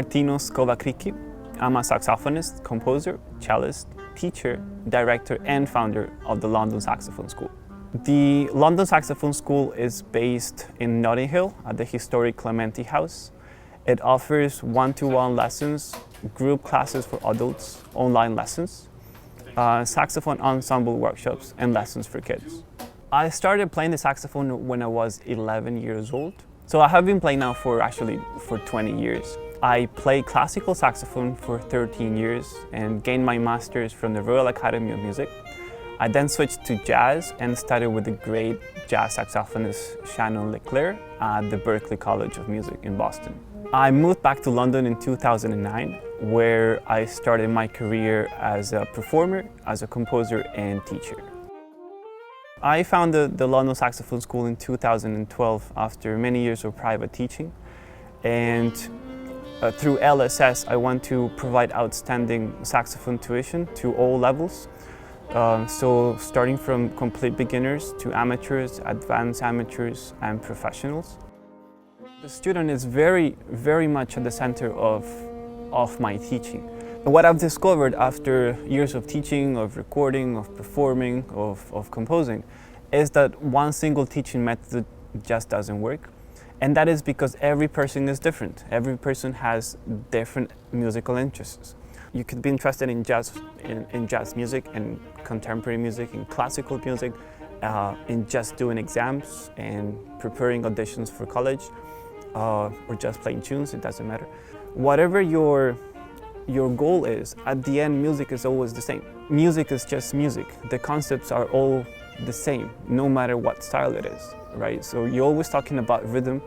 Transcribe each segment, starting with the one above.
Martino Scovacricchi. I'm a saxophonist, composer, cellist, teacher, director and founder of the London Saxophone School. The London Saxophone School is based in Notting Hill at the historic Clementi House. It offers one-to-one lessons, group classes for adults, online lessons, saxophone ensemble workshops and lessons for kids. I started playing the saxophone when I was 11 years old. So I have been playing now for 20 years. I played classical saxophone for 13 years and gained my master's from the Royal Academy of Music. I then switched to jazz and studied with the great jazz saxophonist Shannon Leclerc at the Berklee College of Music in Boston. I moved back to London in 2009, where I started my career as a performer, as a composer and teacher. I founded the London Saxophone School in 2012 after many years of private teaching, and through LSS I want to provide outstanding saxophone tuition to all levels. So starting from complete beginners to amateurs, advanced amateurs and professionals. The student is very much at the center of my teaching. And what I've discovered after years of teaching, of recording, of performing, of composing, is that one single teaching method just doesn't work. And that is because every person is different. Every person has different musical interests. You could be interested in jazz music and contemporary music, in classical music, in just doing exams and preparing auditions for college, or just playing tunes, it doesn't matter. Whatever your goal is, at the end music is always the same. Music is just music. The concepts are all the same, no matter what style it is, right? So you're always talking about rhythm,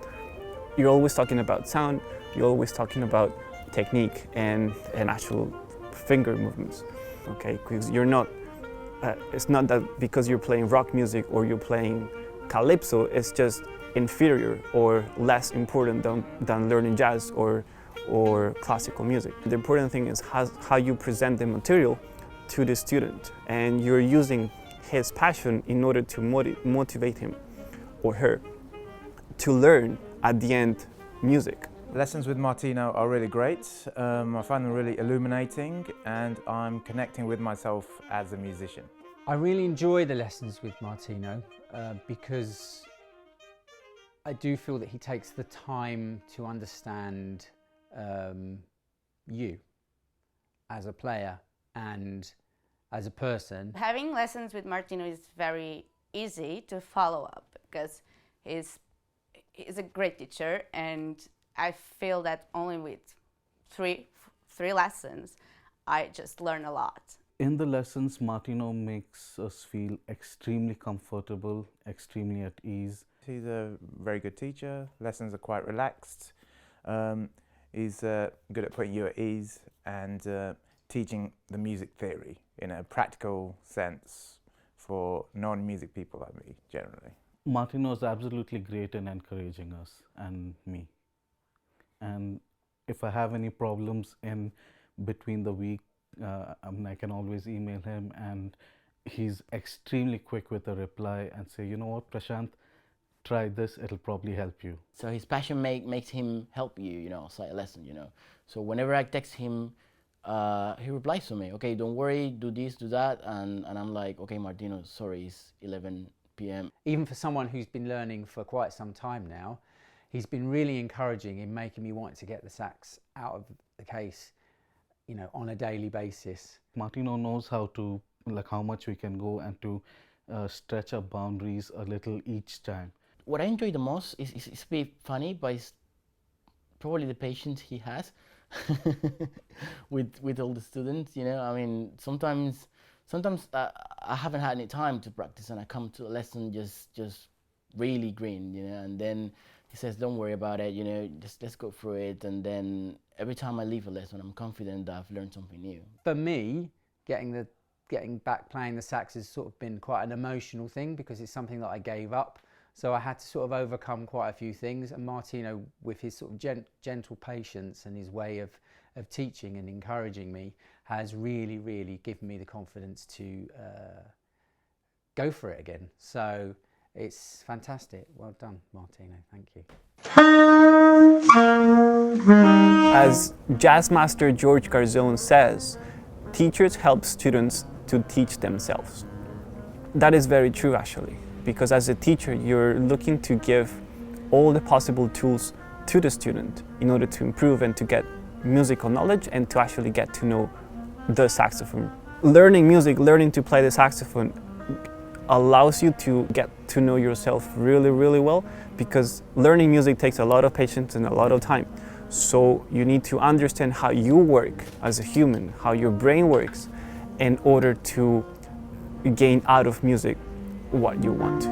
you're always talking about sound, you're always talking about technique and actual finger movements, okay? Because you're not, it's not that because you're playing rock music or you're playing calypso, it's just inferior or less important than learning jazz or classical music. The important thing is how you present the material to the student, and you're using his passion in order to motivate him or her to learn at the end music. Lessons with Martino are really great. I find them really illuminating and I'm connecting with myself as a musician. I really enjoy the lessons with Martino because I do feel that he takes the time to understand you as a player and as a person. Having lessons with Martino is very easy to follow up because he's a great teacher, and I feel that only with three lessons I just learn a lot. In the lessons, Martino makes us feel extremely comfortable, extremely at ease. He's a very good teacher. Lessons are quite relaxed. He's good at putting you at ease and teaching the music theory in a practical sense for non-music people like me, generally. Martino is absolutely great in encouraging us and me. And if I have any problems in between the week, I can always email him, and he's extremely quick with a reply and say, you know what, Prashant, try this, it'll probably help you. So his passion makes him help you, outside a lesson, So whenever I text him, he replies to me, okay, don't worry, do this, do that. And I'm like, okay, Martino, sorry, it's 11 p.m. Even for someone who's been learning for quite some time now, he's been really encouraging in making me want to get the sax out of the case, on a daily basis. Martino knows how much we can go and to stretch our boundaries a little each time. What I enjoy the most is it's a bit funny, but it's probably the patience he has with all the students. I mean, sometimes I haven't had any time to practice, and I come to a lesson just really green, and then he says, don't worry about it, just let's go through it. And then every time I leave a lesson, I'm confident that I've learned something new. For me, getting back playing the sax has sort of been quite an emotional thing because it's something that I gave up. So I had to sort of overcome quite a few things, and Martino, with his sort of gentle patience and his way of teaching and encouraging me, has really given me the confidence to go for it again. So it's fantastic. Well done, Martino. Thank you. As jazz master George Garzone says, teachers help students to teach themselves. That is very true actually, because as a teacher you're looking to give all the possible tools to the student in order to improve and to get musical knowledge and to actually get to know the saxophone. Learning music, learning to play the saxophone allows you to get to know yourself really, really well, because learning music takes a lot of patience and a lot of time. So you need to understand how you work as a human, how your brain works, in order to gain out of music what you want.